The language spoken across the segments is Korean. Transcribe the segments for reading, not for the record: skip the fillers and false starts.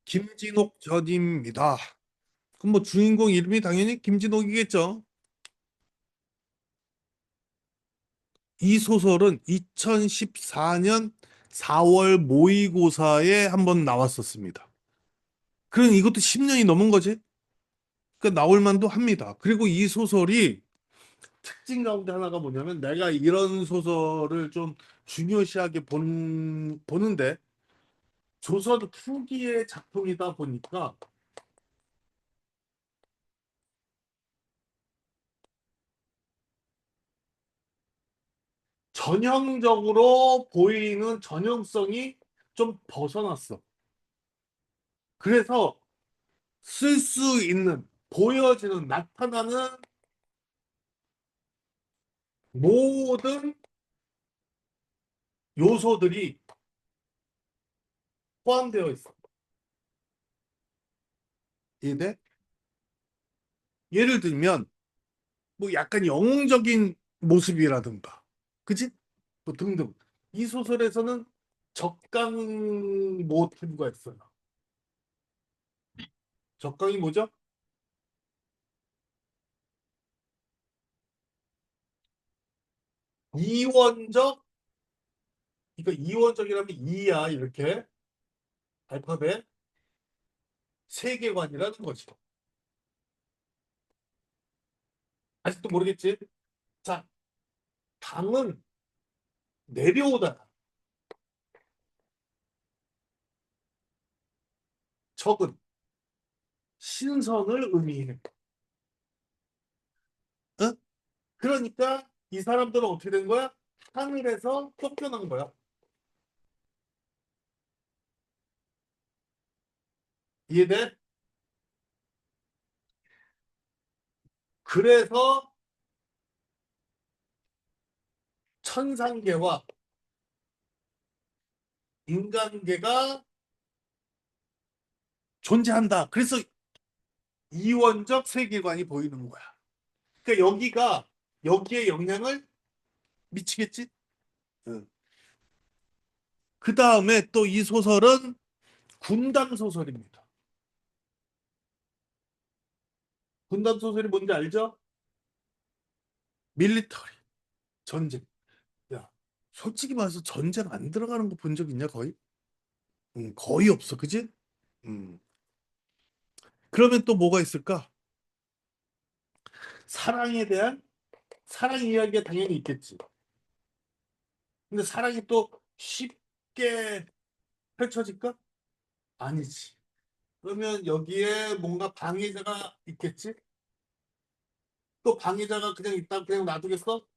김진옥 전입니다. 그럼 뭐 주인공 이름이 당연히 김진옥이겠죠. 이 소설은 2014년 4월 모의고사에 한번 나왔었습니다. 그럼 이것도 10년이 넘은 거지? 그러니까 나올 만도 합니다. 그리고 이 소설이 특징 가운데 하나가 뭐냐면 내가 이런 소설을 좀 중요시하게 보는데 조선 후기의 작품이다 보니까 전형적으로 보이는 전형성이 좀 벗어났어. 그래서 쓸 수 있는, 보여지는, 나타나는 모든 요소들이 포함되어 있어. 이해돼? 예를 들면, 뭐 약간 영웅적인 모습이라든가, 그치? 뭐 등등. 이 소설에서는 적강 모티브가 있어요. 적강이 뭐죠? 이원적, 그러니까 이원적이라면 이야, 이렇게. 알파벳, 세계관이라는 거지. 아직도 모르겠지? 자, 강은 내려오다. 적은 신선을 의미해. 어? 그러니까 이 사람들은 어떻게 된 거야? 하늘에서 쫓겨난 거야. 이해돼? 그래서 천상계와 인간계가 존재한다. 그래서 이원적 세계관이 보이는 거야. 그러니까 여기에 영향을 미치겠지? 응. 그 다음에 또 이 소설은 군담 소설입니다. 군담 소설이 뭔지 알죠? 밀리터리, 전쟁. 야, 솔직히 말해서 전쟁 안 들어가는 거 본 적 있냐, 거의? 거의 없어, 그지? 음. 그러면 또 뭐가 있을까? 사랑에 대한 사랑 이야기가 당연히 있겠지. 근데 사랑이 또 쉽게 펼쳐질까? 아니지. 그러면 여기에 뭔가 방해자가 있겠지? 또 방해자가 그냥 있다 그냥 놔두겠어?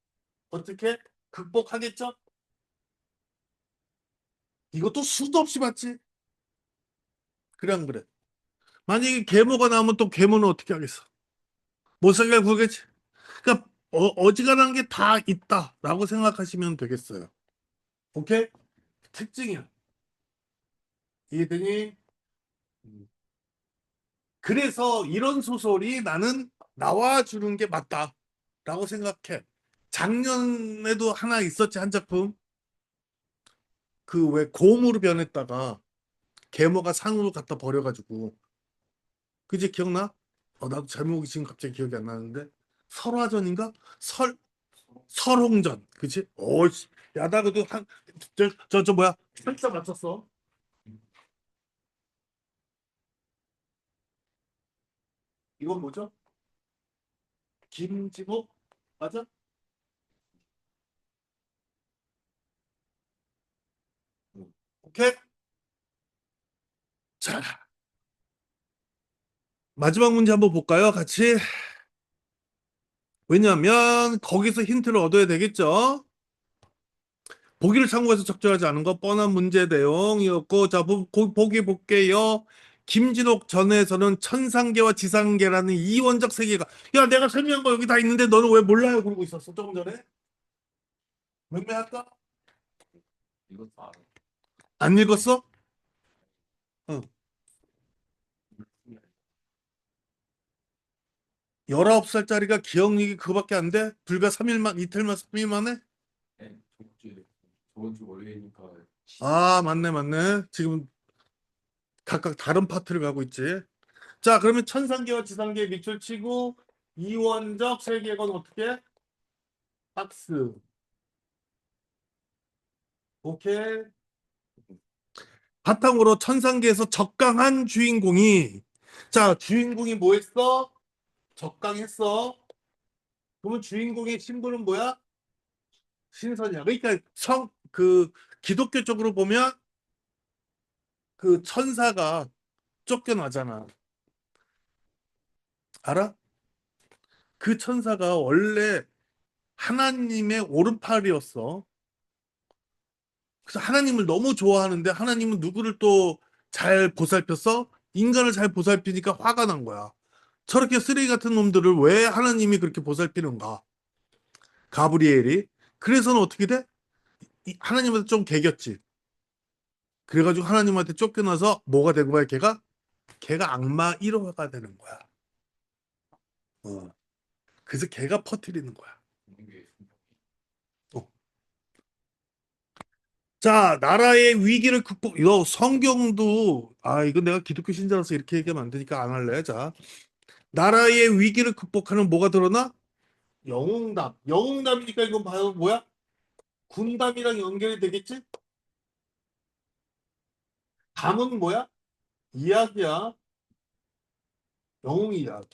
어떻게? 극복하겠죠? 이것도 수도 없이 봤지? 그래 안 그래? 만약에 계모가 나오면 또 계모는 어떻게 하겠어? 못 살게 굴겠지? 그러니까 어지간한 게 다 있다라고 생각하시면 되겠어요. 오케이? 특징이야. 이해되니? 그래서 이런 소설이 나는 나와주는 게 맞다라고 생각해. 작년에도 하나 있었지, 한 작품. 그 왜 곰으로 변했다가 계모가 상으로 갖다 버려가지고. 그제 기억나? 나도 제목이 지금 갑자기 기억이 안 나는데. 설화전인가? 설홍전. 그치? 씨. 야, 나 그래도 뭐야? 살짝 맞췄어. 이건 뭐죠? 김지목? 맞아? 오케이? 자, 마지막 문제 한번 볼까요? 같이. 왜냐하면 거기서 힌트를 얻어야 되겠죠. 보기를 참고해서 적절하지 않은 거 뻔한 문제 내용이었고, 자, 보기 볼게요. 김진옥 전에서는 천상계와 지상계라는 이원적 세계가, 야, 내가 설명한 거 여기 다 있는데 너는 왜 몰라요? 그러고 있었어, 조금 전에. 맹매할까? 이것도 알아. 안 읽었어? 응. 19살짜리가 기억력이 그거밖에 안 돼? 불과 3일만, 이틀만, 3일 만에? 네, 저번 주 월요일이니까. 아, 맞네, 맞네. 지금 각각 다른 파트를 가고 있지. 자, 그러면 천상계와 지상계 밑줄 치고 이원적 세계관 어떻게? 박스. 오케이. 바탕으로 천상계에서 적강한 주인공이 자, 주인공이 뭐 했어? 적강했어. 그러면 주인공의 신분은 뭐야? 신선이야. 그러니까 기독교 쪽으로 보면 그 천사가 쫓겨나잖아. 알아? 그 천사가 원래 하나님의 오른팔이었어. 그래서 하나님을 너무 좋아하는데 하나님은 누구를 또 잘 보살폈어? 인간을 잘 보살피니까 화가 난 거야. 저렇게 쓰레기 같은 놈들을 왜 하나님이 그렇게 보살피는가? 가브리엘이. 그래서는 어떻게 돼? 하나님한테 좀 개겼지. 그래가지고 하나님한테 쫓겨나서 뭐가 된 거야, 걔가? 걔가 악마 1호가 되는 거야. 어. 그래서 걔가 퍼뜨리는 거야. 어. 자, 나라의 위기를 이거 성경도, 이거 내가 기독교 신자라서 이렇게 얘기하면 안 되니까 안 할래. 자, 나라의 위기를 극복하는 뭐가 드러나? 영웅담. 영웅담이니까 이건 봐요. 뭐야? 군담이랑 연결이 되겠지? 담은 뭐야? 이야기야. 영웅 이야기.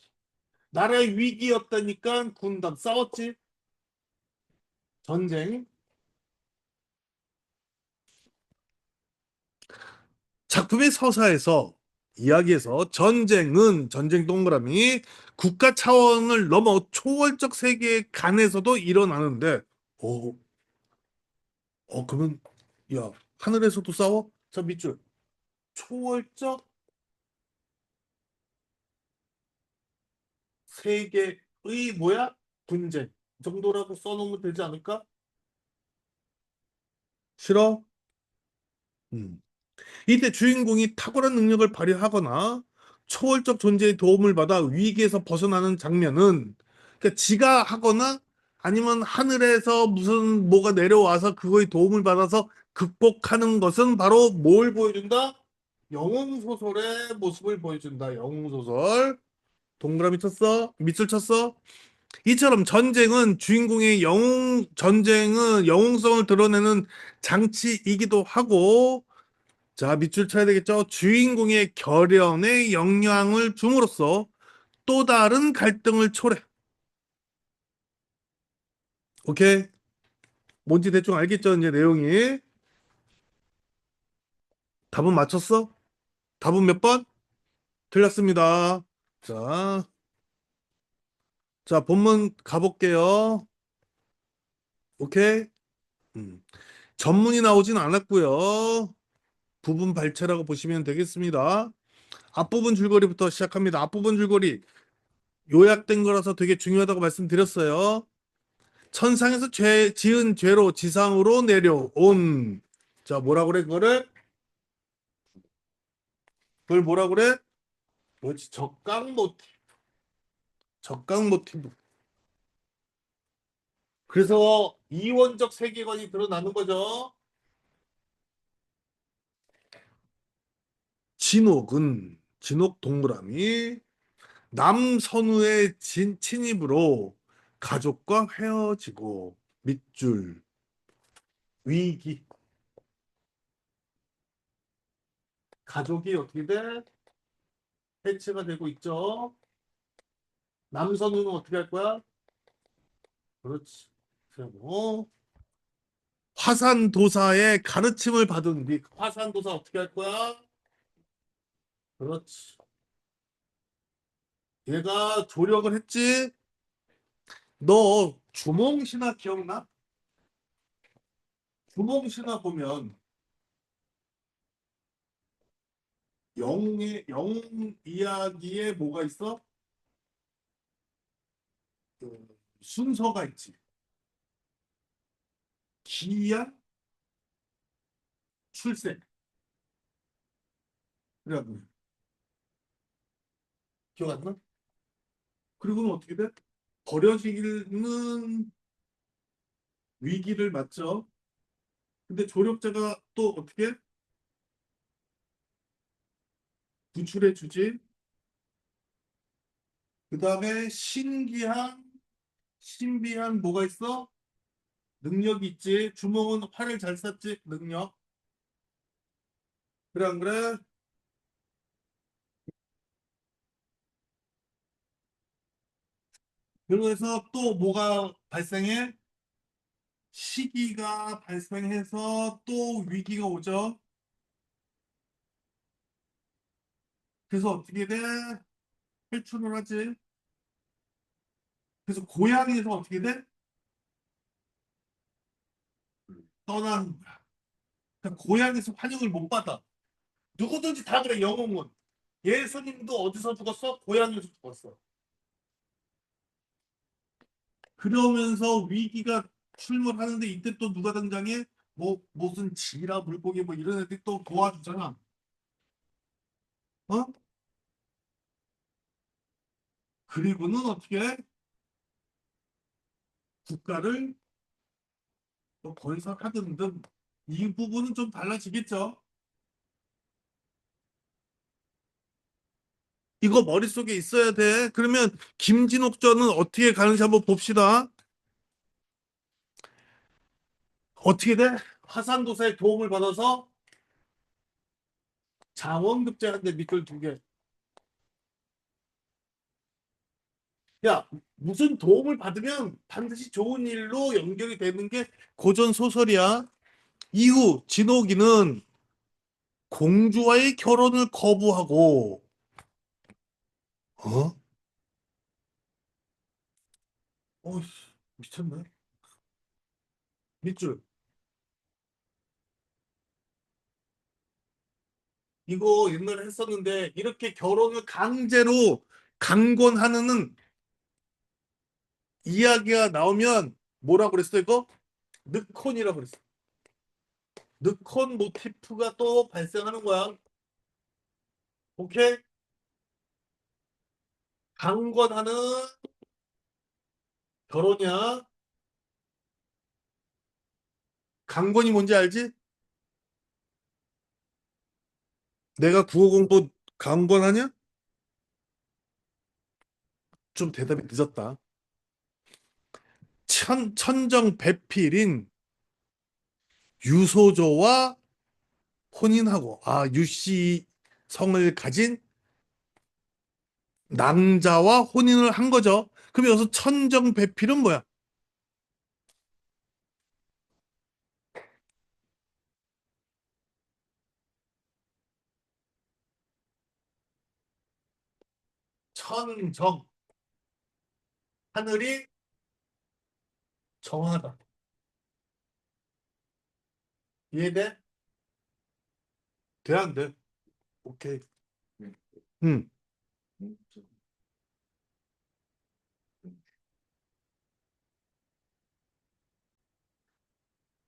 나라의 위기였다니까 군담. 싸웠지? 전쟁. 작품의 서사에서 이야기에서 전쟁은 전쟁 동그라미 국가 차원을 넘어 초월적 세계 간에서도 일어나는데 오, 그러면 야 하늘에서도 싸워? 자 밑줄 초월적 세계의 뭐야? 분쟁 정도라고 써놓으면 되지 않을까? 싫어? 음. 이때 주인공이 탁월한 능력을 발휘하거나 초월적 존재의 도움을 받아 위기에서 벗어나는 장면은 그러니까 지가 하거나 아니면 하늘에서 무슨 뭐가 내려와서 그거의 도움을 받아서 극복하는 것은 바로 뭘 보여준다? 영웅 소설의 모습을 보여준다. 영웅 소설. 동그라미 쳤어? 밑줄 쳤어? 이처럼 전쟁은 영웅성을 드러내는 장치이기도 하고 자, 밑줄 쳐야 되겠죠? 주인공의 결연에 영향을 줌으로써 또 다른 갈등을 초래. 오케이? 뭔지 대충 알겠죠? 이제 내용이. 답은 맞췄어? 답은 몇 번? 틀렸습니다. 자, 자, 본문 가볼게요. 오케이? 음. 전문이 나오진 않았고요. 부분 발췌라고 보시면 되겠습니다. 앞부분 줄거리부터 시작합니다. 앞부분 줄거리 요약된 거라서 되게 중요하다고 말씀드렸어요. 천상에서 지은 죄로 지상으로 내려온 자 뭐라 그래 그걸 뭐라 그래? 뭐지? 적강 모티브. 그래서 이원적 세계관이 드러나는 거죠. 진옥 동그라미 남선우의 침입으로 가족과 헤어지고 밑줄 위기 가족이 어떻게 돼? 해체가 되고 있죠. 남선우는 어떻게 할 거야? 그렇지. 그리고 화산도사의 가르침을 받은 뒤 화산도사 어떻게 할 거야? 그렇지. 얘가 조력을 했지? 너 주몽신화 기억나? 주몽신화 보면 영웅 이야기에 뭐가 있어? 그 순서가 있지. 기한 출생. 그래갖고 기억 안 나? 그리고는 어떻게 돼? 버려지는 위기를 맞죠? 근데 조력자가 또 어떻게 구출해 주지. 그 다음에 신비한 뭐가 있어? 능력이 있지. 주몽은 활을 잘 쐈지. 능력. 그래 안 그래? 그래서 또 뭐가 발생해? 시기가 발생해서 또 위기가 오죠. 그래서 어떻게 돼? 탈출을 하지. 그래서 고향에서 어떻게 돼? 떠나는 거야. 그러니까 고향에서 환영을 못 받아. 누구든지 다 그래, 영웅은. 예수님도 어디서 죽었어? 고향에서 죽었어. 그러면서 위기가 출몰하는데 이때 또 누가 등장해? 뭐 무슨 쥐라 물고기 뭐 이런 애들이 또 도와주잖아. 어? 그리고는 어떻게 해? 국가를 또 건설하든 등 이 부분은 좀 달라지겠죠. 이거 머릿속에 있어야 돼. 그러면 김진옥전은 어떻게 가는지 한번 봅시다. 어떻게 돼? 화산도사의 도움을 받아서 장원급제한데 밑줄 두 개. 야, 무슨 도움을 받으면 반드시 좋은 일로 연결이 되는 게 고전 소설이야. 이후 진옥이는 공주와의 결혼을 거부하고, 어? 어이씨, 미쳤네. 밑줄. 이거 옛날에 했었는데 이렇게 결혼을 강제로 강권하는 이야기가 나오면 뭐라고 그랬어 이거? 늑콘이라고 그랬어. 늑콘 모티프가 또 발생하는 거야. 오케이? 강권하는 결혼이야. 강권이 뭔지 알지? 내가 국어공부 강권하냐? 좀 대답이 늦었다. 천정배필인 유소조와 혼인하고, 아, 유씨 성을 가진 낭자와 혼인을 한 거죠. 그럼 여기서 천정배필은 뭐야? 천정. 하늘이 정하다. 이해돼? 돼, 안 돼? 오케이. 응.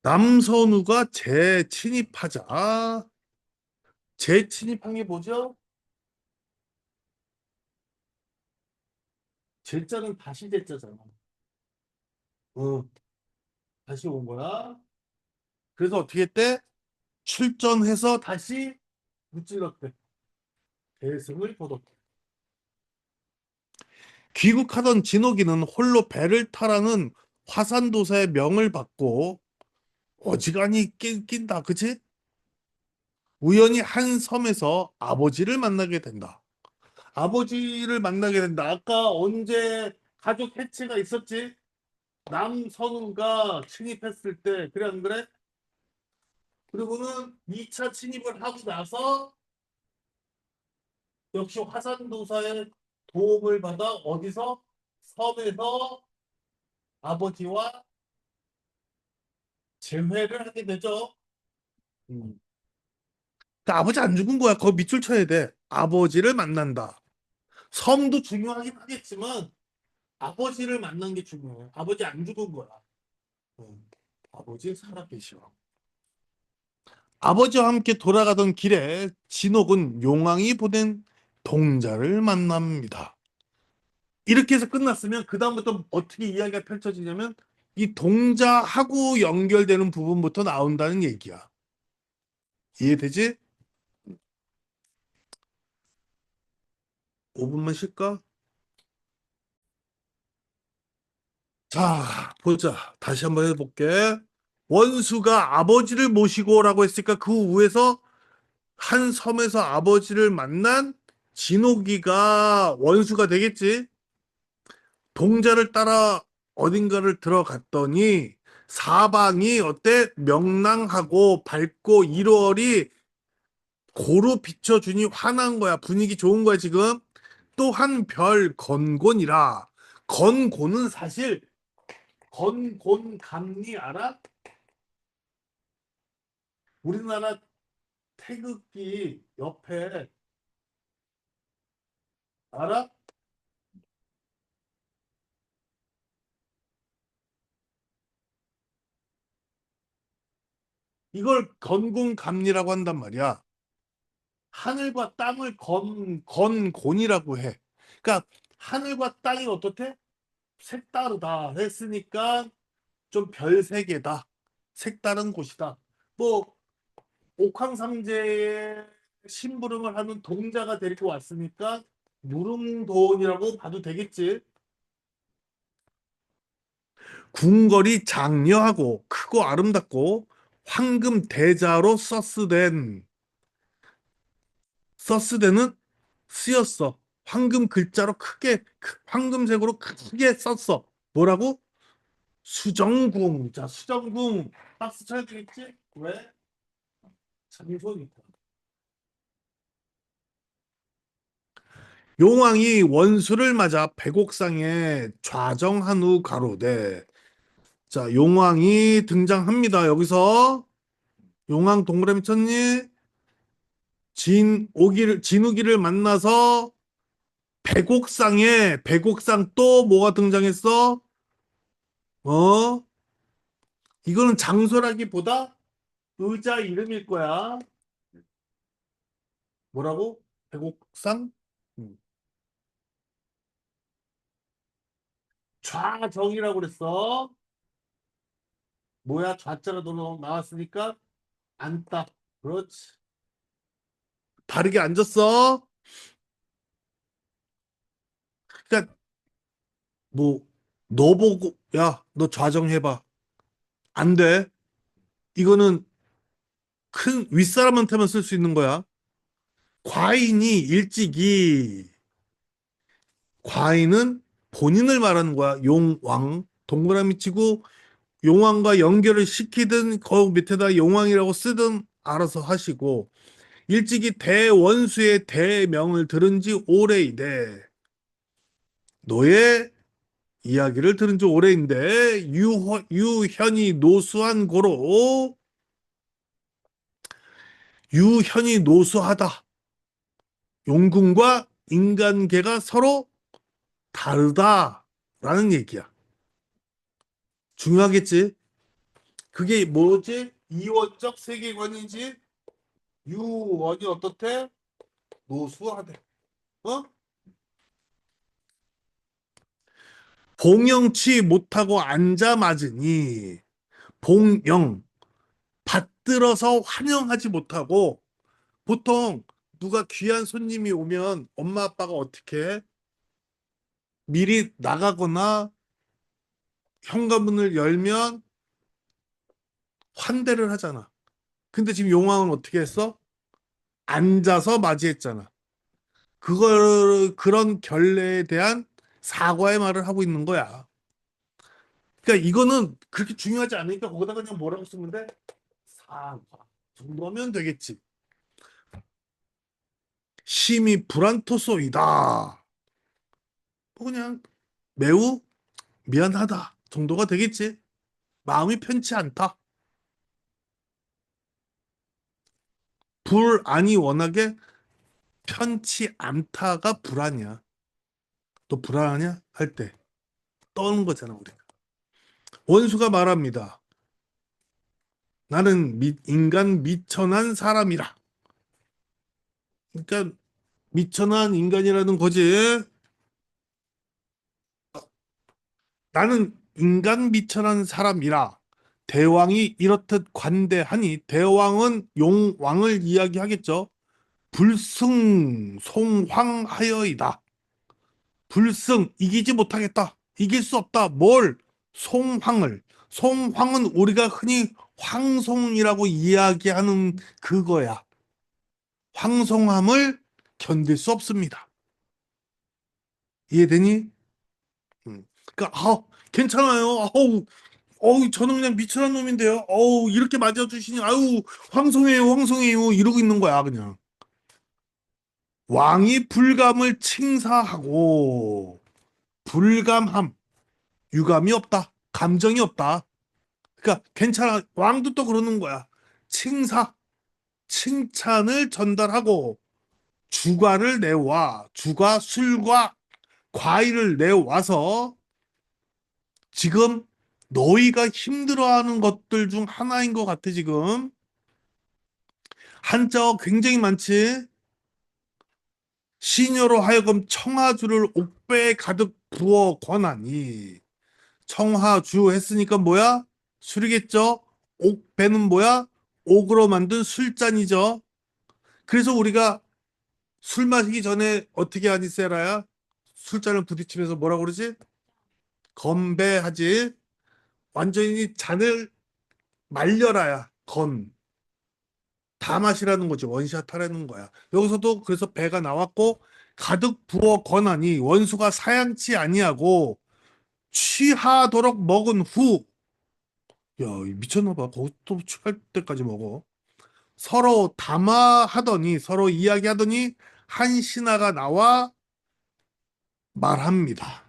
남선우가 재침입하자. 재침입한 게 뭐죠? 제자는 다시 제자잖아. 어, 다시 온 거야. 그래서 어떻게 했대? 출전해서 다시 무찔렀대. 대승을 거뒀대. 귀국하던 진옥이는 홀로 배를 타라는 화산도사의 명을 받고 어지간히 낀다. 그치? 우연히 한 섬에서 아버지를 만나게 된다. 아버지를 만나게 된다. 아까 언제 가족 해체가 있었지? 남선우가 침입했을 때, 그래, 안 그래? 그리고는 2차 침입을 하고 나서 역시 화산도사의 도움을 받아 어디서? 섬에서 아버지와 재회를 하게 되죠. 음. 그러니까 아버지 안 죽은 거야. 거기 밑줄 쳐야 돼. 아버지를 만난다. 섬도 중요하긴 하겠지만 아버지를 만난 게 중요해. 아버지 안 죽은 거야. 아버지 살아계셔. 아버지와 함께 돌아가던 길에 진옥은 용왕이 보낸 동자를 만납니다. 이렇게 해서 끝났으면 그다음부터 어떻게 이야기가 펼쳐지냐면 이 동자하고 연결되는 부분부터 나온다는 얘기야. 이해되지? 5분만 쉴까? 자, 보자. 다시 한번 해볼게. 원수가 아버지를 모시고 오라고 했으니까 그 위에서 한 섬에서 아버지를 만난 진옥이가 원수가 되겠지. 동자를 따라 어딘가를 들어갔더니 사방이 어때? 명랑하고 밝고 1월이 고루 비춰주니 환한 거야. 분위기 좋은 거야, 지금. 또 한 별 건곤이라. 건곤은 사실 건곤 감리 알아? 우리나라 태극기 옆에 알아? 이걸 건곤 감리라고 한단 말이야. 하늘과 땅을 건곤이라고 해. 그러니까 하늘과 땅이 어떻대? 색다르다 했으니까 좀 별세계다. 색다른 곳이다. 뭐 옥황상제의 심부름을 하는 동자가 데리고 왔으니까 무릉도원이라고 봐도 되겠지. 궁궐이 장려하고 크고 아름답고 황금 대자로 서스된은 쓰였어. 황금 글자로 크게 황금색으로 크게 썼어. 뭐라고? 수정궁. 자, 수정궁 박스 쳐야 되겠지? 왜? 장소니까. 용왕이 원수를 맞아 백옥상에 좌정한 후 가로되. 자, 용왕이 등장합니다. 여기서 용왕 동그라미 쳤니? 진우기를 만나서 백옥상 또 뭐가 등장했어? 어? 이거는 장소라기보다 의자 이름일 거야. 뭐라고? 백옥상? 음. 좌정이라고 그랬어. 뭐야? 좌자가 너 나왔으니까 앉다. 그렇지. 바르게 앉았어. 그러니까 뭐 너 보고 야, 너 좌정해봐. 안 돼. 이거는 큰 윗사람한테만 쓸 수 있는 거야. 과인이 일찍이 과인은 본인을 말하는 거야. 용왕 동그라미 치고 용왕과 연결을 시키든 거 밑에다 용왕이라고 쓰든 알아서 하시고 일찍이 대원수의 대명을 들은 지 오래이되 너의 이야기를 들은 지 오래인데 유현이 노수한 고로 유현이 노수하다. 용궁과 인간계가 서로 다르다라는 얘기야. 중요하겠지? 그게 뭐지? 이원적 세계관이지? 유원이 어떻대? 노수하대. 어? 봉영치 못하고 앉아 맞으니 봉영 받들어서 환영하지 못하고 보통 누가 귀한 손님이 오면 엄마 아빠가 어떻게 해? 미리 나가거나 현관문을 열면 환대를 하잖아. 근데 지금 용왕은 어떻게 했어? 앉아서 맞이했잖아. 그런 결례에 대한 사과의 말을 하고 있는 거야. 그러니까 이거는 그렇게 중요하지 않으니까 거기다가 그냥 뭐라고 쓰면 돼? 사과 정도면 되겠지. 심히 불안토소이다. 뭐 그냥 매우 미안하다 정도가 되겠지. 마음이 편치 않다. 불안이 워낙에 편치 않다가 불안이야. 또 불안하냐? 할 때 떠는 거잖아, 우리가. 원수가 말합니다. 나는 인간 미천한 사람이라. 그러니까 미천한 인간이라는 거지. 나는 인간 미천한 사람이라. 대왕이 이렇듯 관대하니 대왕은 용왕을 이야기하겠죠. 불승송황하여이다. 불승, 이기지 못하겠다. 이길 수 없다. 뭘? 송황을. 송황은 우리가 흔히 황송이라고 이야기하는 그거야. 황송함을 견딜 수 없습니다. 이해되니? 그러니까 괜찮아요. 저는 그냥 미천한 놈인데요. 이렇게 맞아주시니 아유 황송해요, 황송해요 이러고 있는 거야 그냥. 왕이 불감을 칭사하고 불감함, 유감이 없다, 감정이 없다. 그러니까 괜찮아. 왕도 또 그러는 거야. 칭사, 칭찬을 전달하고 주가를 내와, 주가 술과 과일을 내와서 지금 너희가 힘들어하는 것들 중 하나인 것 같아 지금. 한자어 굉장히 많지. 시녀로 하여금 청하주를 옥배에 가득 부어 권하니. 청하주 했으니까 뭐야? 술이겠죠. 옥배는 뭐야? 옥으로 만든 술잔이죠. 그래서 우리가 술 마시기 전에 어떻게 하니 세라야? 술잔을 부딪히면서 뭐라 그러지? 건배하지. 완전히 잔을 말려라야 건. 다 마시라는 거지. 원샷 하라는 거야. 여기서도 그래서 배가 나왔고 가득 부어 권하니 원수가 사양치 아니하고 취하도록 먹은 후. 야, 미쳤나 봐. 거기또 취할 때까지 먹어. 서로 담화하더니 서로 이야기하더니 한 신하가 나와 말합니다.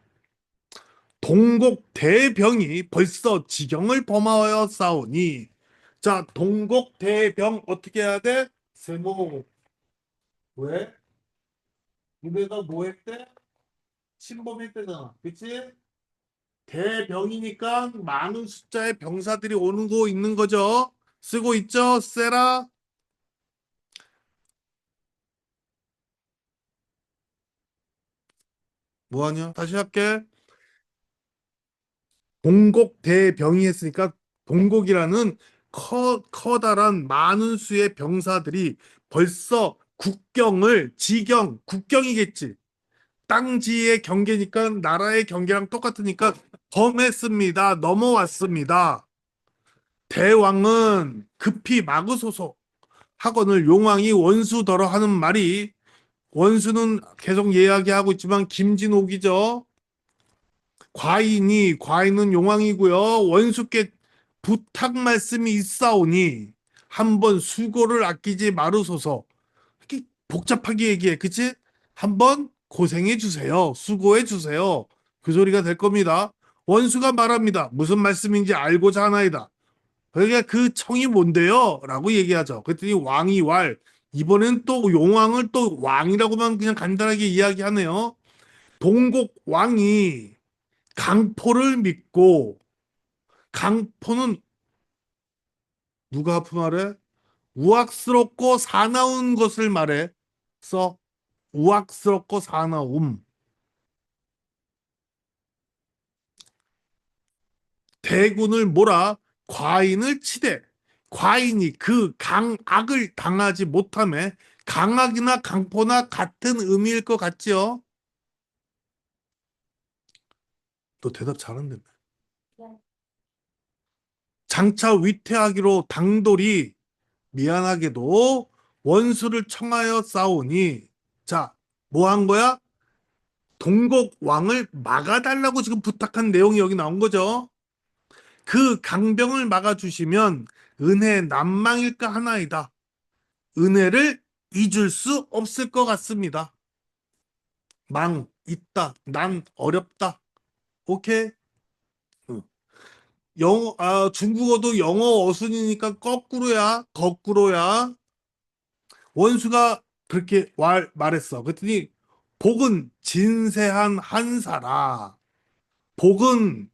동국 대병이 벌써 지경을 범하여 싸우니. 자, 동국 대병 어떻게 해야 돼? 세모. 왜? 니네가 뭐 했대? 침범했대잖아. 그치? 대병이니까 많은 숫자의 병사들이 오는 거 있는 거죠. 쓰고 있죠? 세라. 뭐하냐? 다시 할게. 동국 대병이 했으니까 동국이라는 커다란 많은 수의 병사들이 벌써 국경을 지경 국경이겠지. 땅지의 경계니까 나라의 경계랑 똑같으니까 범했습니다. 넘어왔습니다. 대왕은 급히 막으소서 하거늘 용왕이 원수더러 하는 말이, 원수는 계속 이야기하고 있지만 김진옥이죠. 과인은 용왕이고요. 원수께 부탁 말씀이 있사오니 한번 수고를 아끼지 마르소서. 이렇게 복잡하게 얘기해. 그치? 한번 고생해 주세요. 수고해 주세요. 그 소리가 될 겁니다. 원수가 말합니다. 무슨 말씀인지 알고자 하나이다. 그러니까 그 청이 뭔데요? 라고 얘기하죠. 그랬더니 왕이 이번엔 또 용왕을 또 왕이라고만 그냥 간단하게 이야기하네요. 동국 왕이 강포를 믿고, 강포는 누가 아프 말해? 우악스럽고 사나운 것을 말해. 써. 우악스럽고 사나움. 대군을 몰아 과인을 치되, 과인이 그 강악을 당하지 못함에, 강악이나 강포나 같은 의미일 것 같지요? 너 대답 잘한다. 장차 위태하기로 당돌이 미안하게도 원수를 청하여 싸우니. 자, 뭐 한 거야? 동국 왕을 막아달라고 지금 부탁한 내용이 여기 나온 거죠. 그 강병을 막아주시면 은혜 난망일까 하나이다. 은혜를 잊을 수 없을 것 같습니다. 망 있다. 난 어렵다. 오케이. 응. 중국어도 영어 어순이니까 거꾸로야. 거꾸로야. 원수가 그렇게 말했어. 그랬더니 복은 진세한 한사라. 복은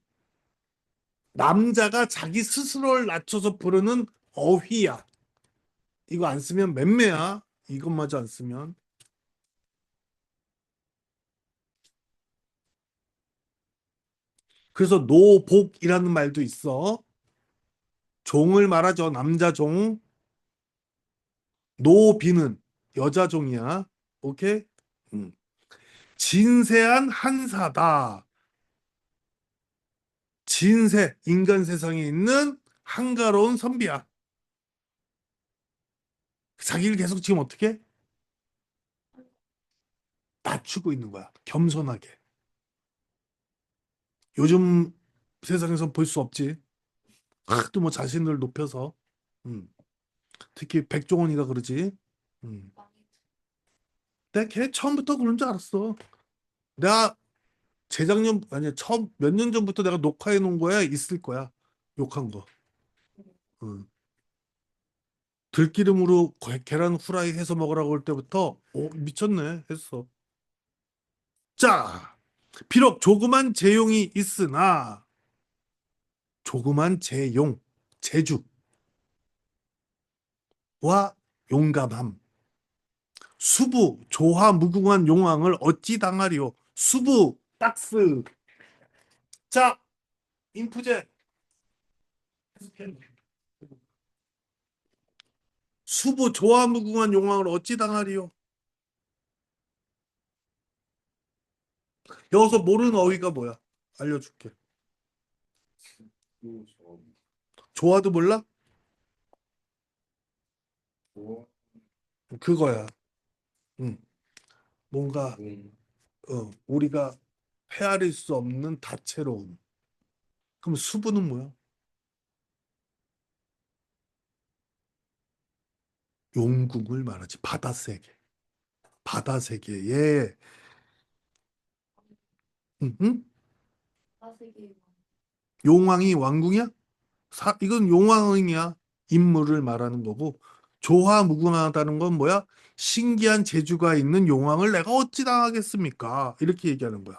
남자가 자기 스스로를 낮춰서 부르는 어휘야. 이거 안 쓰면 맴매야. 이것마저 안 쓰면. 그래서 노복이라는 말도 있어. 종을 말하죠. 남자 종. 노비는 여자 종이야. 오케이? 음. 진세한 한사다. 진세, 인간 세상에 있는 한가로운 선비야. 자기를 계속 지금 어떻게 낮추고 있는 거야. 겸손하게. 요즘 세상에서 볼 수 없지. 하도 뭐 자신을 높여서. 음. 특히 백종원이가 그러지. 음. 내가 걔 처음부터 그런 줄 알았어. 내가 재작년 아니 처음 몇 년 전부터 내가 녹화해 놓은 거에 있을 거야. 욕한 거. 응. 들기름으로 계란 후라이 해서 먹으라고 할 때부터 미쳤네 했어. 자, 비록 조그만 재용이 있으나 조그만 재용, 재주와 용감함, 수부 조화 무궁한 용왕을 어찌 당하리요. 수부 딱스. 자, 인프제 수부 조화 무궁한 용왕을 어찌 당하리요. 여기서 모르는 어휘가 뭐야? 알려줄게. 조화도 몰라? 그거야. 응. 뭔가 우리가 헤아릴 수 없는 다채로움. 그럼 수분은 뭐야? 용궁을 말하지. 바다 세계. 바다 세계에 응? 응? 용왕이 왕궁이야? 이건 용왕이야. 인물을 말하는 거고 조화무궁하다는 건 뭐야? 신기한 재주가 있는 용왕을 내가 어찌 당하겠습니까? 이렇게 얘기하는 거야.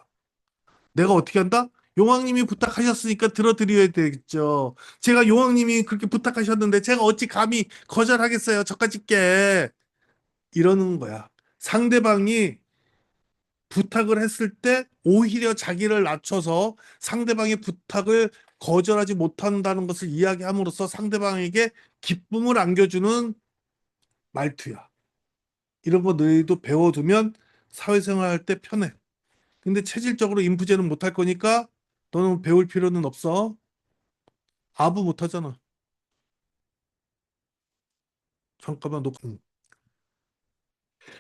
내가 어떻게 한다? 용왕님이 부탁하셨으니까 들어드려야 되겠죠. 제가 용왕님이 그렇게 부탁하셨는데 제가 어찌 감히 거절하겠어요. 저까짓게 이러는 거야. 상대방이 부탁을 했을 때 오히려 자기를 낮춰서 상대방의 부탁을 거절하지 못한다는 것을 이야기함으로써 상대방에게 기쁨을 안겨주는 말투야. 이런 거 너희도 배워두면 사회생활 할 때 편해. 근데 체질적으로 인프제는 못할 거니까 너는 배울 필요는 없어. 아부 못하잖아. 잠깐만 너.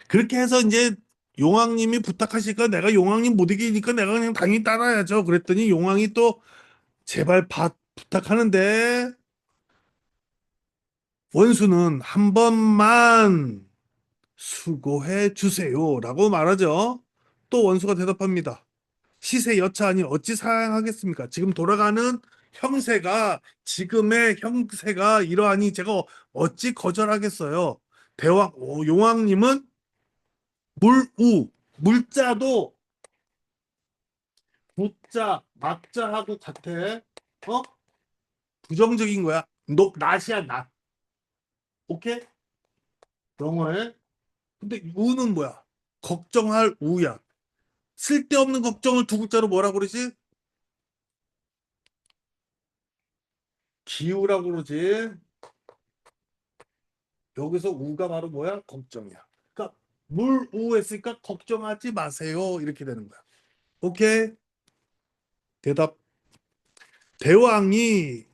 그렇게 해서 이제 용왕님이 부탁하시니까 내가 용왕님 못 이기니까 내가 그냥 당연히 따라야죠. 그랬더니 용왕이 또 제발 부탁하는데 원수는 한 번만 수고해 주세요라고 말하죠. 또 원수가 대답합니다. 시세 여차하니 어찌 사양하겠습니까? 지금 돌아가는 형세가 지금의 형세가 이러하니 제가 어찌 거절하겠어요. 용왕님은 물우 물자도 부자 막자하고 같아. 어? 부정적인 거야. 너 낫이야 낫. 오케이? 영어에. 근데 우는 뭐야? 걱정할 우야. 쓸데없는 걱정을 두 글자로 뭐라 그러지? 기우라고 그러지. 여기서 우가 바로 뭐야? 걱정이야. 그러니까 물우 했으니까 걱정하지 마세요. 이렇게 되는 거야. 오케이? 대답. 대왕이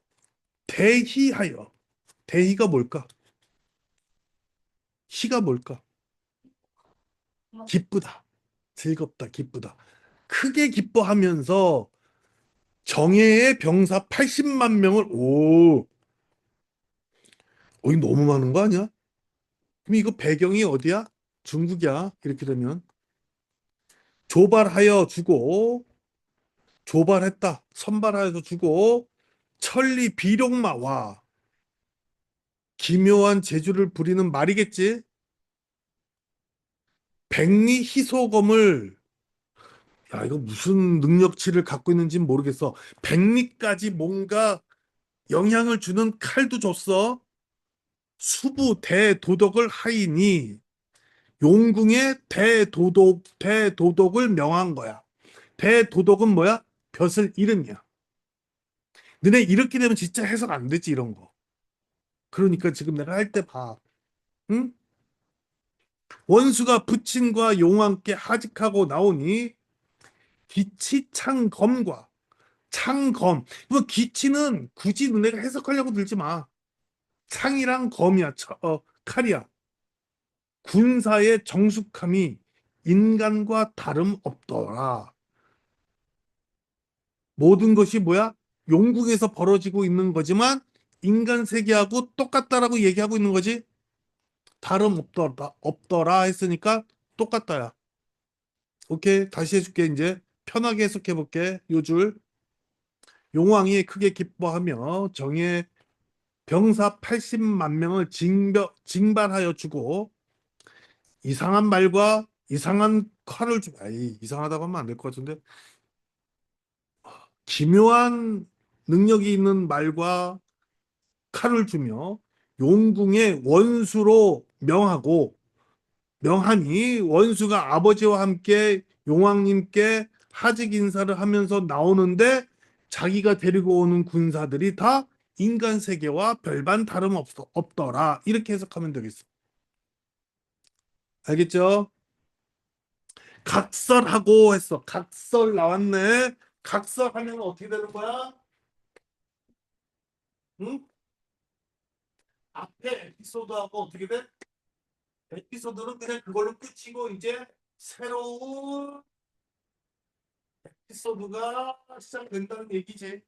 대희하여. 대희가 뭘까? 희가 뭘까? 기쁘다. 즐겁다. 기쁘다. 크게 기뻐하면서 정예의 병사 80만 명을 이거 너무 많은 거 아니야? 그럼 이거 배경이 어디야? 중국이야. 이렇게 되면 조발하여 주고 조발했다. 선발하여서 주고 천리 비룡마와 기묘한 재주를 부리는 말이겠지. 백리 희소검을 이거 무슨 능력치를 갖고 있는지 모르겠어. 백리까지 뭔가 영향을 주는 칼도 줬어. 수부 대도덕을 하이니 용궁의 대도덕을 명한 거야. 대도덕은 뭐야? 벼슬 이름이야. 너네 이렇게 되면 진짜 해석 안 되지 이런 거. 그러니까 지금 내가 할 때 봐. 응? 원수가 부친과 용왕께 하직하고 나오니 기치창검과 창검. 뭐 기치는 굳이 너네가 해석하려고 들지 마. 창이랑 검이야. 칼이야. 군사의 정숙함이 인간과 다름없더라. 모든 것이 뭐야? 용궁에서 벌어지고 있는 거지만 인간 세계하고 똑같다라고 얘기하고 있는 거지. 없더라 했으니까 똑같다야. 오케이. 다시 해줄게. 이제 편하게 해석해 볼게. 요 줄. 용왕이 크게 기뻐하며 정예 병사 80만 명을 징발하여 주고 이상한 말과 이상한 칼을 이상하다고 하면 안 될 것 같은데 기묘한 능력이 있는 말과 칼을 주며 용궁의 원수로 명하니 원수가 아버지와 함께 용왕님께 하직 인사를 하면서 나오는데 자기가 데리고 오는 군사들이 다 인간 세계와 별반 없더라. 이렇게 해석하면 되겠어. 알겠죠? 각설하고 했어. 각설 나왔네. 각설하면 어떻게 되는 거야? 응? 앞에 에피소드하고 어떻게 돼? 에피소드는 그냥 그걸로 끝이고 이제 새로운 에피소드가 시작된다는 얘기지.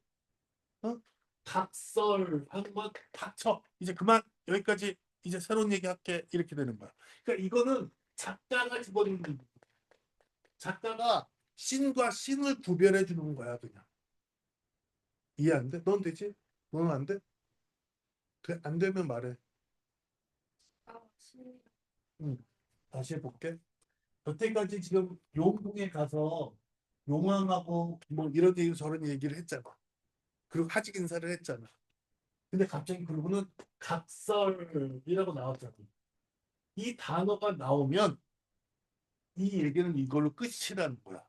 어? 각설 하는 건 닥쳐. 이제 그만 여기까지 이제 새로운 얘기 할게 이렇게 되는 거야. 그러니까 이거는 작가가 집어넣는 작가가 신과 신을 구별해 주는 거야 그냥. 이해 안 돼? 넌 되지? 너는 안 돼? 안 되면 말해. 응. 다시 해볼게. 여태까지 지금 용궁에 가서 용왕하고 뭐 이런 얘기 저런 얘기를 했잖아. 그리고 하직 인사를 했잖아. 근데 갑자기 그러고는 각설이라고 나왔잖아. 이 단어가 나오면 이 얘기는 이걸로 끝이라는 거야.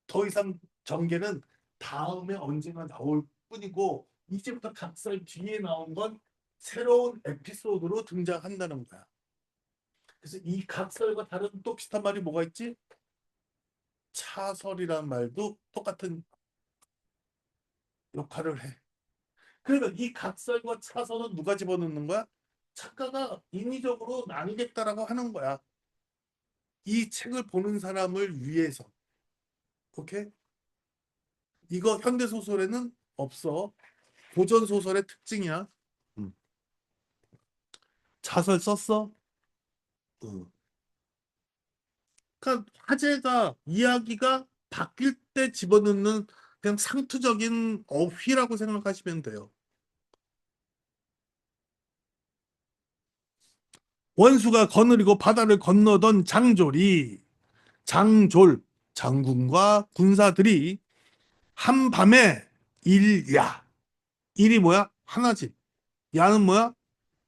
더 이상 전개는 다음에 언젠가 나올 뿐이고 이제부터 각설 뒤에 나온 건 새로운 에피소드로 등장한다는 거야. 그래서 이 각설과 다른 또 비슷한 말이 뭐가 있지? 차설이라는 말도 똑같은 역할을 해. 그러면 이 각설과 차설은 누가 집어넣는 거야? 작가가 인위적으로 나누겠다라고 하는 거야. 이 책을 보는 사람을 위해서. 오케이? 이거 현대 소설에는 없어. 고전 소설의 특징이야. 음. 자설 썼어? 응. 그러니까 화제가 이야기가 바뀔 때 집어넣는 그냥 상투적인 어휘라고 생각하시면 돼요. 원수가 거느리고 바다를 건너던 장졸, 장군과 군사들이 한밤에 일야. 일이 뭐야? 하나지. 야는 뭐야?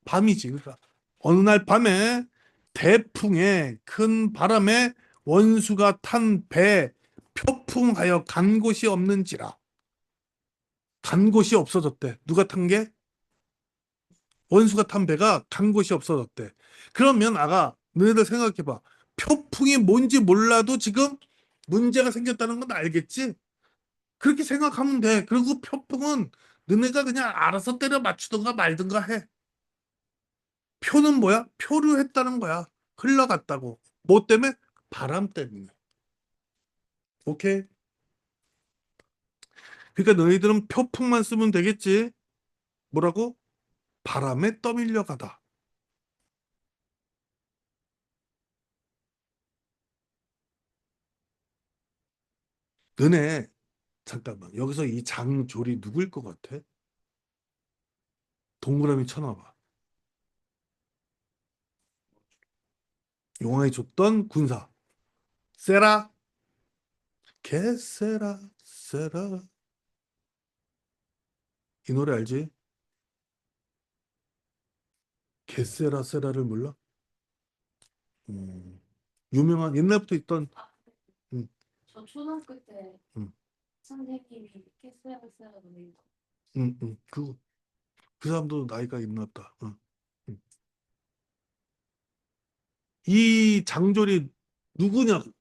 밤이지. 그러니까 어느 날 밤에 대풍에 큰 바람에 원수가 탄 배 표풍하여 간 곳이 없는지라. 간 곳이 없어졌대. 누가 탄 게? 원수가 탄 배가 간 곳이 없어졌대. 그러면 아가 너희들 생각해봐. 표풍이 뭔지 몰라도 지금 문제가 생겼다는 건 알겠지? 그렇게 생각하면 돼. 그리고 표풍은 너네가 그냥 알아서 때려 맞추든가 말든가 해. 표는 뭐야? 표류했다는 거야. 흘러갔다고. 뭐 때문에? 바람 때문에. 오케이? 그러니까 너희들은 표풍만 쓰면 되겠지? 뭐라고? 바람에 떠밀려 가다. 너네 잠깐만. 여기서 이 장졸이 누구일 것 같아? 동그라미 쳐놔봐. 용왕이 줬던 군사. 세라. 개세라. 세라. 이 노래 알지? 개세라 세라를 몰라? 음, 유명한 옛날부터 있던 음, 저 초등학교 때 음, 선생님이 캐스라고 노래 그 사람도 나이가 있나 보다. 음. 이 장졸이 누구냐고.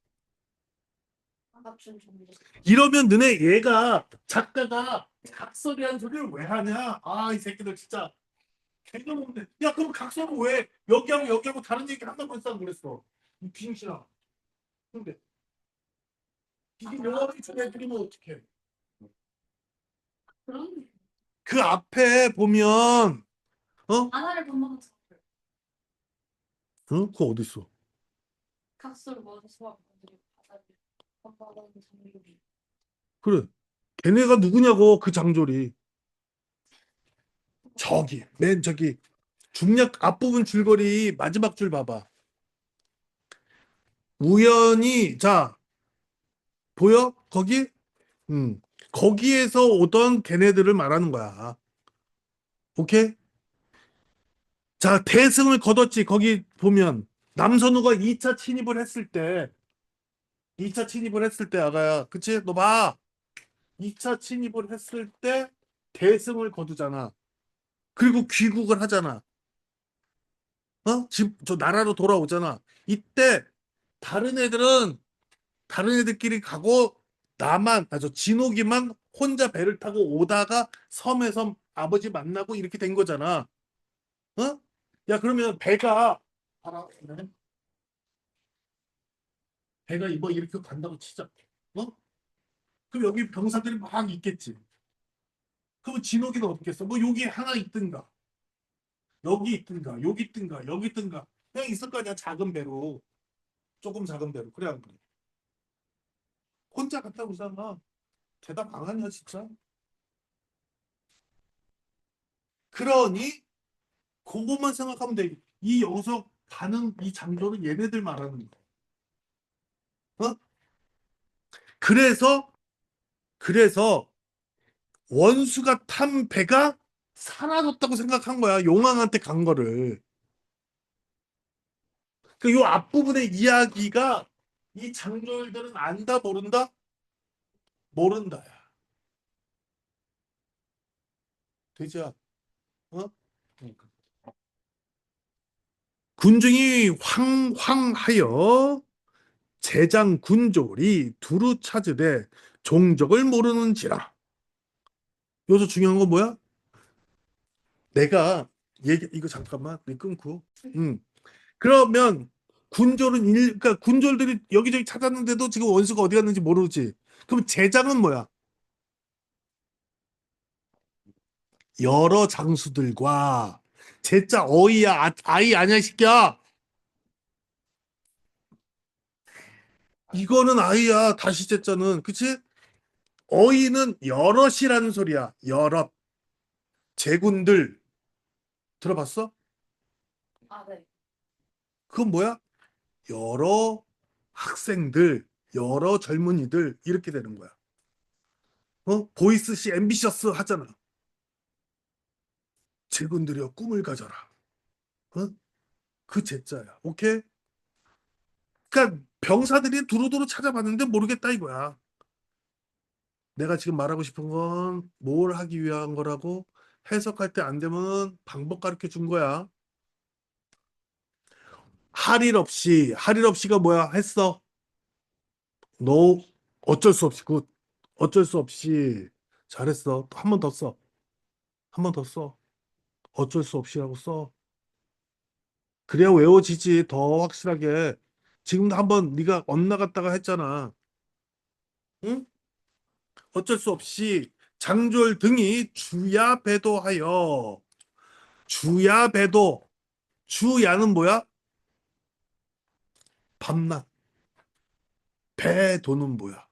맞춘 정도. 이러면 너네 얘가 작가가 각설이라는 소리를 왜 하냐? 아, 이 새끼들 진짜 개념 없네. 야, 그럼 각설은 왜 여기하고 다른 얘기 한다고 했다고 그랬어? 이 빙신아. 근데 이게 명확히 전해드리면 어떡해? 그런 그 앞에 보면 어? 하나를 본다고 어? 그거 어디 있어? 각서를 모아서 소화분들이 바다를 건너가는 장면이. 그래. 걔네가 누구냐고 그 장졸이. 저기 맨 저기 중략 앞부분 줄거리 마지막 줄 봐봐. 우연히 자 보여? 거기? 음. 거기에서 오던 걔네들을 말하는 거야. 오케이? 자, 대승을 거뒀지. 거기 보면 남선우가 2차 침입을 했을 때 2차 침입을 했을 때 아가야. 그치? 너 봐. 2차 침입을 했을 때 대승을 거두잖아. 그리고 귀국을 하잖아. 어? 집, 저 나라로 돌아오잖아. 이때 다른 애들은 다른 애들끼리 가고 나만, 저 진옥이만 혼자 배를 타고 오다가 섬에서 아버지 만나고 이렇게 된 거잖아. 어? 야, 그러면 배가, 봐라, 배가 이거 이렇게 간다고 치자. 어? 그럼 여기 병사들이 막 있겠지. 그럼 진옥이는 어떻겠어? 뭐 여기 하나 있든가, 여기 있든가, 여기 있든가, 여기 있든가. 그냥 있을 거 아니야, 작은 배로. 조금 작은 배로. 그래, 안 그래? 혼자 갔다 오잖아. 대답 안 하냐, 진짜? 그러니, 그것만 생각하면 돼. 이 여기서 가는 이 장소는 얘네들 말하는 거. 어? 그래서, 그래서 원수가 탄 배가 사라졌다고 생각한 거야. 용왕한테 간 거를. 그 요 앞부분의 이야기가 이 장졸들은 안다, 모른다? 모른다야. 되죠? 어? 그러니까. 군중이 황황하여 재장 군졸이 두루 찾으되 종적을 모르는지라. 여기서 중요한 건 뭐야? 내가 얘기 이거 잠깐만 내 끊고. 그러면 그러니까 군졸들이 여기저기 찾았는데도 지금 원수가 어디 갔는지 모르지. 그럼 제장은 뭐야? 여러 장수들과 제자 어이야 아이 아니야 이 새끼야. 이거는 아이야 다시 제자는 그치? 어이는 여럿이라는 소리야. 여럿 제군들 들어봤어? 아, 네. 그건 뭐야? 여러 학생들, 여러 젊은이들 이렇게 되는 거야. 어? 보이스시 앰비셔스 하잖아. 제군들이여 꿈을 가져라. 어? 그 제자야. 오케이? 그러니까 병사들이 두루두루 찾아봤는데 모르겠다 이거야. 내가 지금 말하고 싶은 건 뭘 하기 위한 거라고 해석할 때 안 되면 방법 가르쳐 준 거야. 할 일 없이가 뭐야? 했어. 너 어쩔 수 없이 굿. 어쩔 수 없이 잘했어. 한 번 더 써. 한 번 더 써. 어쩔 수 없이라고 써. 그래야 외워지지 더 확실하게. 지금도 한번 네가 엇나갔다가 했잖아. 응? 어쩔 수 없이 장졸 등이 주야 배도하여 주야 배도 주야는 뭐야? 밤낮 배도는 뭐야?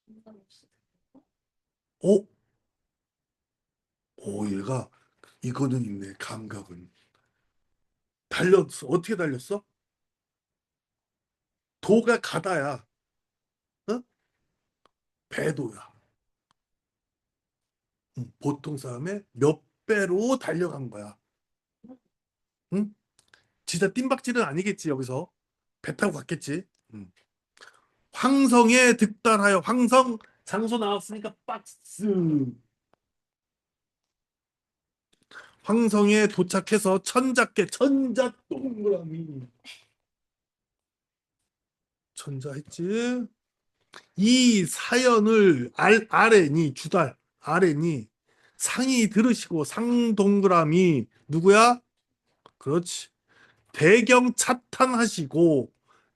상관없이. 어? 오 얘가 이거는 있네 감각은 달렸어 어떻게 달렸어? 도가 가다야 어? 배도야 보통 사람의 몇 배로 달려간 거야 응? 진짜 뜀박질은 아니겠지 여기서 배 타고 갔겠지 응. 황성에 득달하여 황성 장소 나왔으니까 박스 황성에 도착해서 천자께 천자 동그라미 천자 했지. 이 사연을 RN이 주달 RN이 상이 들으시고 상 동그라미 누구야? 그렇지. 대경 차탄하시고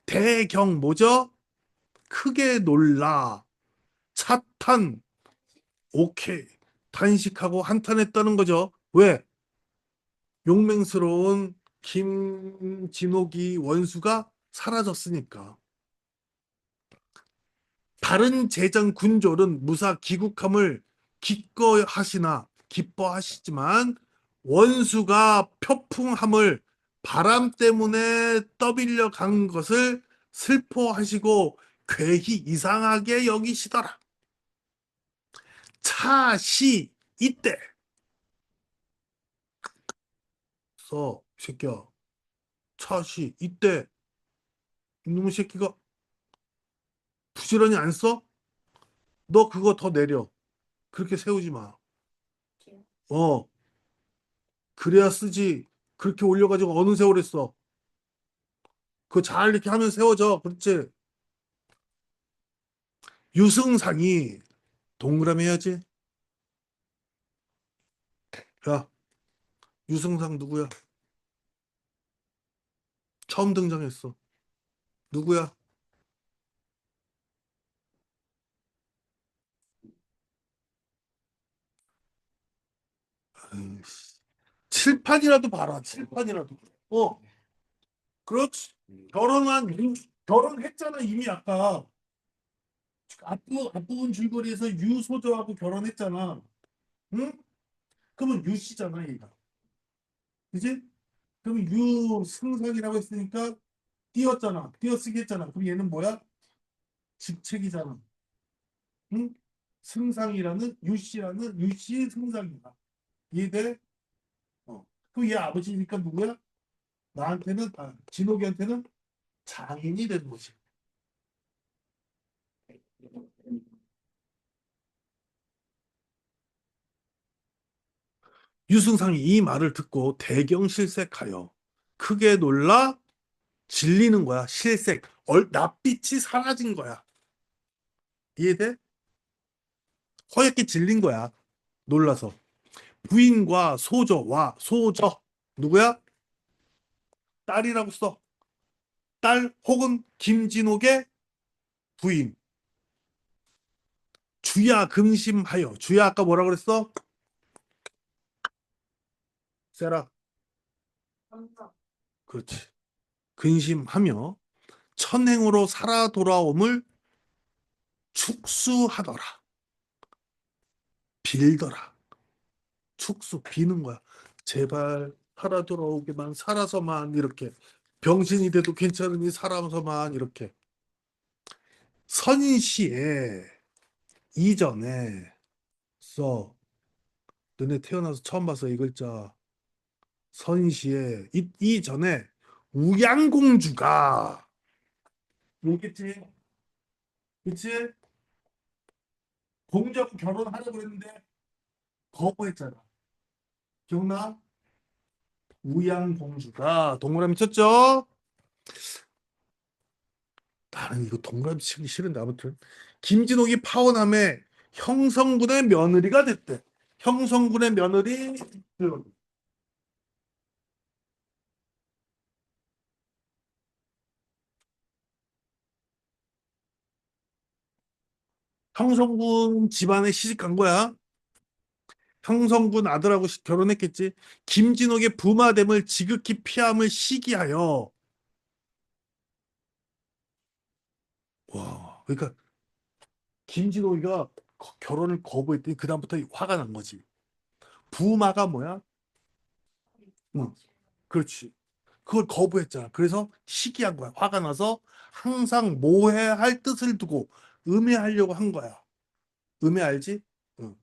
대경 뭐죠? 크게 놀라 차탄 오케이 단식하고 한탄했다는 거죠. 왜? 용맹스러운 김진옥이 원수가 사라졌으니까. 다른 재정 군졸은 무사 귀국함을 기뻐하시지만 원수가 표풍함을 바람 때문에 떠밀려 간 것을 슬퍼하시고 괴히 이상하게 여기시더라. 차시 이때 새끼야 차시 이때 이놈의 새끼가 부지런히 안 써? 너 그거 더 내려. 그렇게 세우지 마. 어, 그래야 쓰지. 그렇게 올려가지고 어느 세월에 써. 그거 잘 이렇게 하면 세워져. 그렇지? 유승상이 동그라미 해야지. 야, 유승상 누구야? 처음 등장했어. 누구야? 아이씨. 칠판이라도 봐라. 칠판이라도. 어, 그렇지. 결혼했잖아, 이미 아까. 앞부분 줄거리에서 유소저하고 결혼했잖아. 응? 그러면 유씨잖아, 얘가. 그지? 그럼 유승상이라고 했으니까 띄었잖아. 띄어쓰기 했잖아. 그럼 얘는 뭐야? 직책이잖아. 응? 승상이라는 유씨라는 유씨 승상이다. 이해돼? 어. 그럼 얘 아버지니까 누구야? 나한테는 진옥이한테는 장인이 된 거지. 유승상이 이 말을 듣고 대경실색하여 크게 놀라 질리는 거야. 실색. 낯빛이 사라진 거야. 이해돼? 허옇게 질린 거야. 놀라서. 부인과 소저와 소저 누구야? 딸이라고 써. 딸 혹은 김진옥의 부인. 주야 근심하여. 주야 아까 뭐라 그랬어? 세라. 감사. 그렇지. 근심하며 천행으로 살아 돌아옴을 축수하더라. 빌더라. 축수 비는 거야. 제발 살아 돌아오게만 살아서만 이렇게 병신이 돼도 괜찮으니 살아서만 이렇게. 선시에 이전에 써. 너네 태어나서 처음 봤어 이 글자. 선시에 이전에 우양공주가 모르겠지? 그치? 공주하고 결혼하려고 했는데 거부했잖아. 기억나? 우양공주가 동그라미 쳤죠? 나는 이거 동그라미 치기 싫은데 아무튼 김진옥이 파혼함에 형성군의 며느리가 됐대. 형성군의 며느리 형성군 집안에 시집 간 거야. 형성군 아들하고 결혼했겠지. 김진옥의 부마됨을 지극히 피함을 시기하여 와 그러니까 김진옥이가 결혼을 거부했더니 그다음부터 화가 난 거지. 부마가 뭐야? 응, 그렇지. 그걸 거부했잖아. 그래서 시기한 거야. 화가 나서 항상 모해할 뜻을 두고 음해하려고 한 거야. 음해 알지? 응.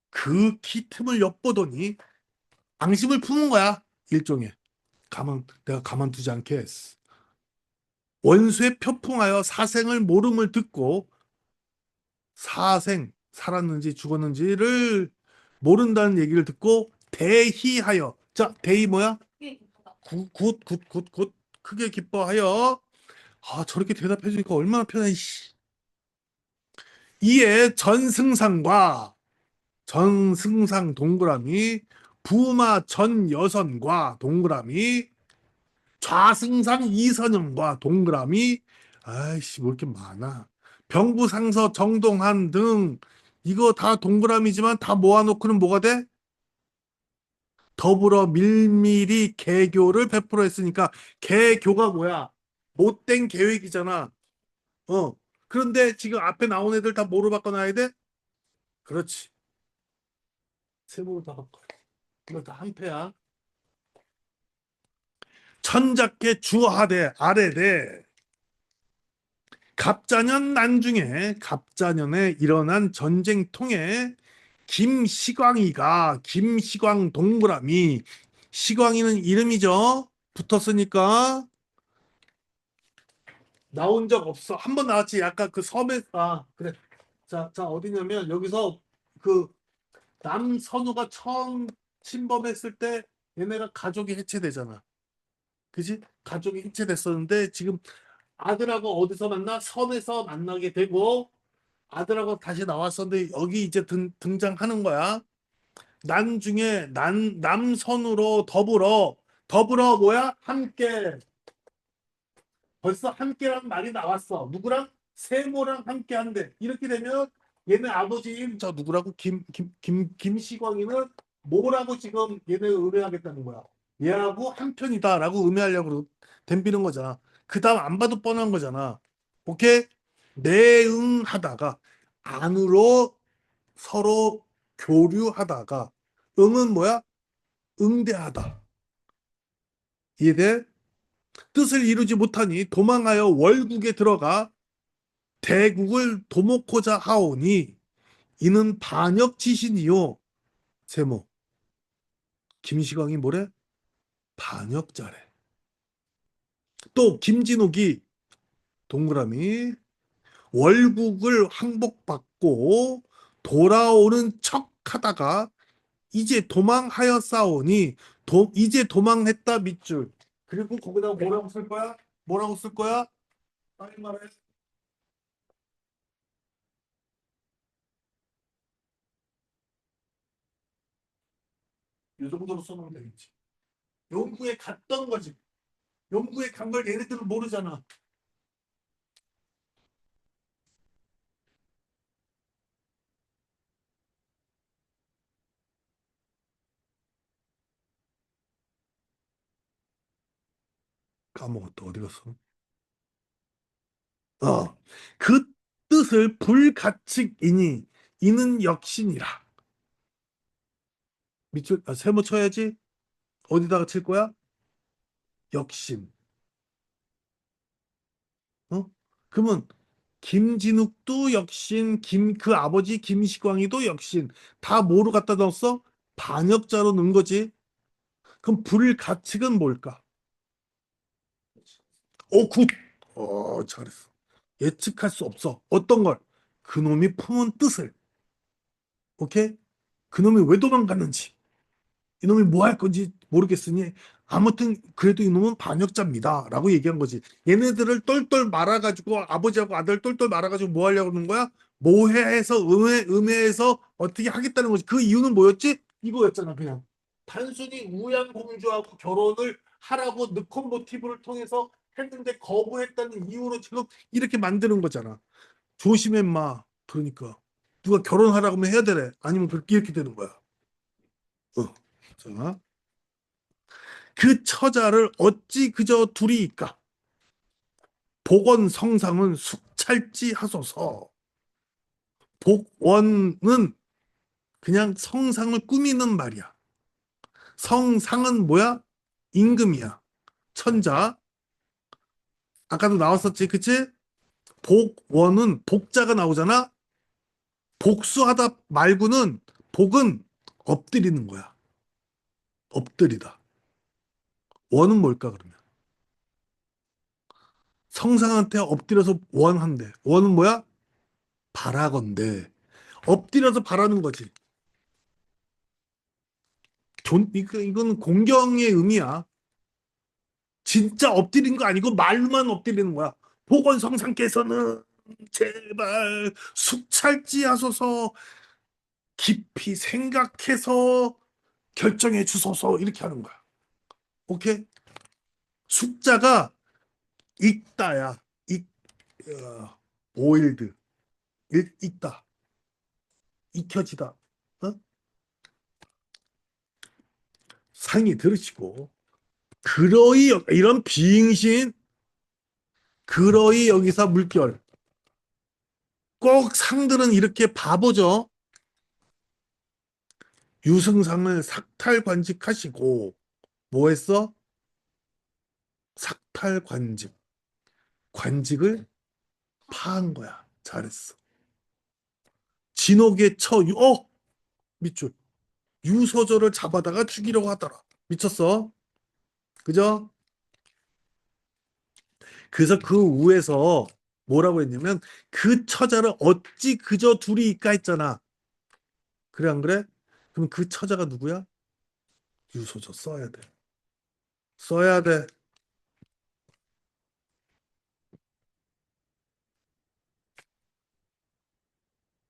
그 키틈을 엿보더니 앙심을 품은 거야. 일종의. 내가 가만두지 않겠어. 원수의 표풍하여 사생을 모름을 듣고 살았는지 죽었는지를 모른다는 얘기를 듣고 대희하여. 자, 대희 뭐야? 크게 기쁘다. 굿. 크게 기뻐하여. 아, 저렇게 대답해 주니까 얼마나 편해. 씨. 이에 전승상 동그라미, 부마 전여선과 동그라미, 좌승상 이선영과 동그라미. 아이씨, 뭐 이렇게 많아. 병부상서 정동한 등 이거 다 동그라미지만 다 모아놓고는 뭐가 돼? 더불어 밀밀히 개교를 베풀어 했으니까 개교가 뭐야? 못된 계획이잖아. 어. 그런데 지금 앞에 나온 애들 다 뭐로 바꿔놔야 돼? 그렇지. 세모로 다 바꿔. 이거 다 한패야. 천작계 주하대 아래대 갑자년 난중에 갑자년에 일어난 전쟁통에 김시광 동그라미 시광이는 이름이죠. 붙었으니까 나온 적 없어. 한 번 나왔지. 약간 그 섬에 그래. 자 어디냐면 여기서 그 남선우가 처음 침범했을 때 얘네가 가족이 해체되잖아. 그지? 가족이 해체됐었는데 지금 아들하고 어디서 만나? 섬에서 만나게 되고 아들하고 다시 나왔었는데 여기 이제 등장하는 거야. 난중에 남선으로 더불어 뭐야? 함께. 벌써 함께라는 말이 나왔어. 누구랑? 세모랑 함께 한대. 이렇게 되면 얘네 아버지인 저 누구라고? 김시광이는 뭐라고 지금 얘네 의뢰하겠다는 거야. 얘하고 한편이다라고 의뢰하려고 덤비는 거잖아. 그 다음 안 봐도 뻔한 거잖아. 오케이? 내응하다가 안으로 서로 교류하다가 응은 뭐야? 응대하다. 이해돼? 뜻을 이루지 못하니 도망하여 월국에 들어가 대국을 도모코자 하오니 이는 반역지신이요. 세모. 김시광이 뭐래? 반역자래. 또 김진욱이 동그라미 월국을 항복받고 돌아오는 척 하다가 이제 도망하여 싸우니 이제 도망했다 밑줄. 그리고 거기다가 뭐라고 쓸 거야? 뭐라고 쓸 거야? 빨리 말해. 이 정도로 써놓으면 되겠지. 연구에 갔던 거지. 연구에 간 걸 얘네들은 모르잖아. 까먹었다. 어디 갔어? 어. 그 뜻을 불가측이니 이는 역신이라. 밑줄 세모 쳐야지. 어디다가 칠 거야? 역신. 어? 그러면 김진욱도 역신, 그 아버지 김시광이도 역신. 다 뭐로 갖다 넣었어? 반역자로 넣은 거지. 그럼 불가측은 뭘까? 굿. 잘했어. 예측할 수 없어. 어떤 걸? 그놈이 품은 뜻을. 오케이? 그놈이 왜 도망갔는지. 이놈이 뭐 할 건지 모르겠으니 아무튼 그래도 이놈은 반역자입니다. 라고 얘기한 거지. 얘네들을 똘똘 말아가지고 아버지하고 아들 똘똘 말아가지고 뭐 하려고 그러는 거야? 모해해서 음해해서 어떻게 하겠다는 거지. 그 이유는 뭐였지? 이거였잖아 그냥. 단순히 우양공주하고 결혼을 하라고 느콘 모티브를 통해서 했는데 거부했다는 이유로 지금 이렇게 만드는 거잖아. 조심해 마. 그러니까 누가 결혼하라고 하면 해야 되래. 아니면 그렇게 이렇게 되는 거야. 어. 자, 그 처자를 어찌 그저 둘이있까? 복원 성상은 숙찰지 하소서. 복원은 그냥 성상을 꾸미는 말이야. 성상은 뭐야? 임금이야. 천자. 아까도 나왔었지, 그치? 복원은 복자가 나오잖아. 복수하다 말고는 복은 엎드리는 거야. 엎드리다. 원은 뭘까 그러면? 성상한테 엎드려서 원한대. 원은 뭐야? 바라건대. 엎드려서 바라는 거지. 이건 공경의 의미야. 진짜 엎드린 거 아니고 말로만 엎드리는 거야. 보건성상께서는 제발 숙찰지하소서, 깊이 생각해서 결정해 주소서, 이렇게 하는 거야. 오케이? 숙자가 익다야. 보일드. 익다. 익혀지다. 어? 상이 들으시고, 그러이 이런 비응신, 그러이 여기서 물결. 꼭 상들은 이렇게 바보죠. 유승상을 삭탈관직하시고 뭐 했어? 삭탈관직. 관직을 파한 거야. 잘했어. 진옥의 밑줄. 유서절을 잡아다가 죽이려고 하더라. 미쳤어. 그죠? 그래서 그 우에서 뭐라고 했냐면 그 처자를 어찌 그저 둘이 있까 했잖아. 그래 안 그래? 그럼 그 처자가 누구야? 유서절 써야 돼. 써야 돼.